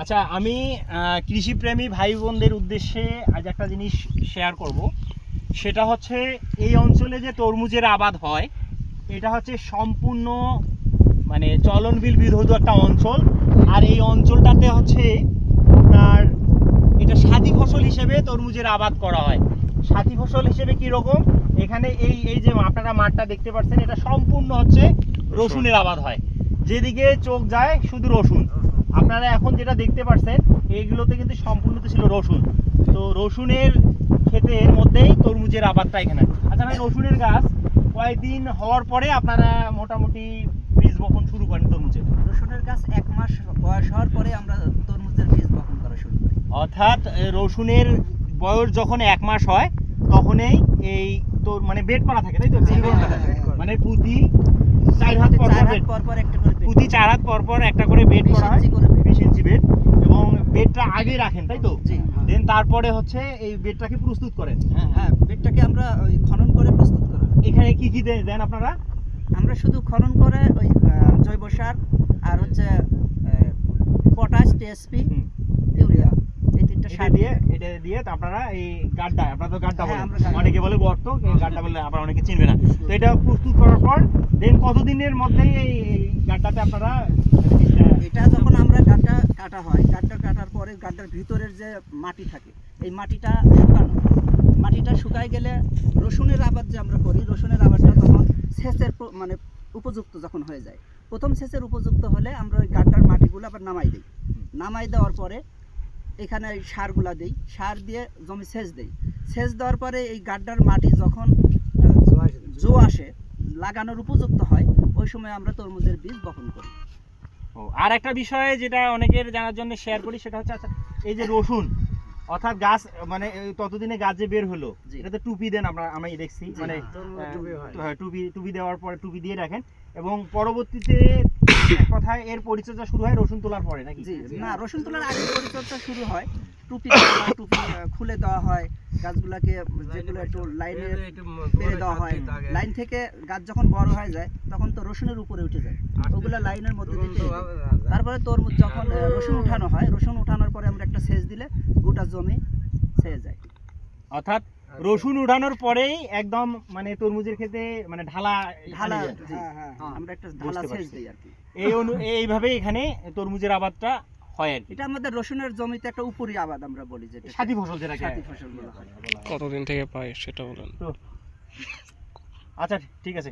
আচ্ছা, আমি কৃষিপ্রেমী ভাই বোনদের উদ্দেশ্যে আজ একটা জিনিস শেয়ার করব। সেটা হচ্ছে এই অঞ্চলে যে তরমুজের আবাদ হয় এটা হচ্ছে সম্পূর্ণ মানে চলনবিল বিরোধী একটা অঞ্চল। আর এই অঞ্চলটাতে হচ্ছে আপনার এটা সাথী ফসল হিসেবে তরমুজের আবাদ করা হয়। সাথী ফসল হিসেবে কীরকম, এখানে এই যে আপনারা মাঠটা দেখতে পাচ্ছেন এটা সম্পূর্ণ হচ্ছে রসুনের আবাদ হয়। যেদিকে চোখ যায় শুধু রসুন। আপনারা এখন যেটা দেখতে পাচ্ছেন এইগুলোতে কিন্তু সম্পূর্ণ ছিল রসুন। তো রসুনের ক্ষেতের মধ্যেই তরমুজের আবাদটা এখানে। আচ্ছা ভাই, রসুনের গাছ কয়েকদিন হওয়ার পরে আপনারা মোটামুটি বীজ বপন শুরু করেন তরমুজের? রসুনের গাছ 1 মাস বয়স হওয়ার পরে আমরা তরমুজের বীজ বপন করা শুরু করি। অর্থাৎ রসুনের বয়স যখন 1 মাস হয় তখনই এই তোর মানে বেড করা থাকে, তাই তো? মানে প্রতি 4 হাত পর পর একটা করে প্রতি 4 হাত পর পর একটা করে বেড করা হয়, 20 ইঞ্চি বেড। এবং বেডটা আগে রাখেন, তাই তো? দেন তারপরে হচ্ছে এই বেডটাকে প্রস্তুত করেন। হ্যাঁ, বেডটাকে আমরা ওই খনন করে প্রস্তুত করা হয়। এখানে কি কি দেন আপনারা? আমরা শুধু খনন করে ওই জৈব সার আর হচ্ছে পটাশ, টিএসপি, ইউরিয়া, এই তিনটা সার এটা দিয়ে আপনারা এই গাড্ডা, আপনারা তো গাড্ডা বলেন, আমরা অনেকে বলে গর্ত, গাড্ডা বলে আবার অনেকে চিনবে না। তো এটা প্রস্তুত করার পর দেন কতদিনের মধ্যেই এই গাড্ডাতে আপনারা এটা যখন আমরা গাড্ডা কাটা হয়, গাড্ডা কাটার পরে গাড্ডার ভিতরের যে মাটি থাকে এই মাটিটা শুকায় গেলে রসুনের আবাদ যে আমরা করি, রসুনের আবাদটা তখন সেচের মানে উপযুক্ত যখন হয়ে যায়, প্রথম সেচের উপযুক্ত হলে আমরা ওই গাড্ডার মাটিগুলো আবার নামাই দিই। নামাই দেওয়ার পরে এখানে সারগুলা দিই, সার দিয়ে জমি সেচ দিই। সেচ দেওয়ার পরে এই গাড্ডার মাটি যখন জো আসে, লাগানোর উপযুক্ত হয়, ওই সময় আমরা তরমুজের বীজ বপন করি। আর একটা বিষয় যেটা অনেকের জানার জন্য শেয়ার করি সেটা হচ্ছে, আচ্ছা এই যে রসুন অর্থাৎ গাছ মানে ততদিনে গাছ যে বের হলো এটাতে টুপি দেন, আমি দেখছি, মানে টুপি দেওয়ার পরে টুপি দিয়ে রাখেন এবং পরবর্তীতে কথায় এর পরিচর্যা শুরু হয় রসুন তোলার পরে নাকি? না, রসুন তোলার আগে পরিচর্যা শুরু হয়। টুপি খুলে দেওয়া হয়, গাছগুলাকে যেগুলো একটু লাইনে পেরে দেওয়া হয়। লাইন থেকে গাছ যখন বড় হয়ে যায় তখন তো রসুনের উপরে উঠে যায়, ওগুলা লাইনের মধ্যে দিতে হবে। তারপরে তরমুজ যখন রসুন উঠানো হয়, রসুন উঠানোর পরে আমরা একটা সেচ দিলে গোটা জমি ছেয়ে যায়। অর্থাৎ রসুন উঠানোর পরেই একদম মানে তরমুজের ক্ষেতে মানে ঢালা আমরা একটা ঢালা সেচ দিই আর কি। এইভাবে এখানে তরমুজের আবাদটা হয় আর কি। এটা আমাদের রসুনের জমিতে একটা উপরি আবাদ আমরা বলি, যেটা সাথী ফসল, যেটা সাথী ফসল বলা হয়। কতদিন থেকে পাই সেটা বলেন। আচ্ছা ঠিক আছে।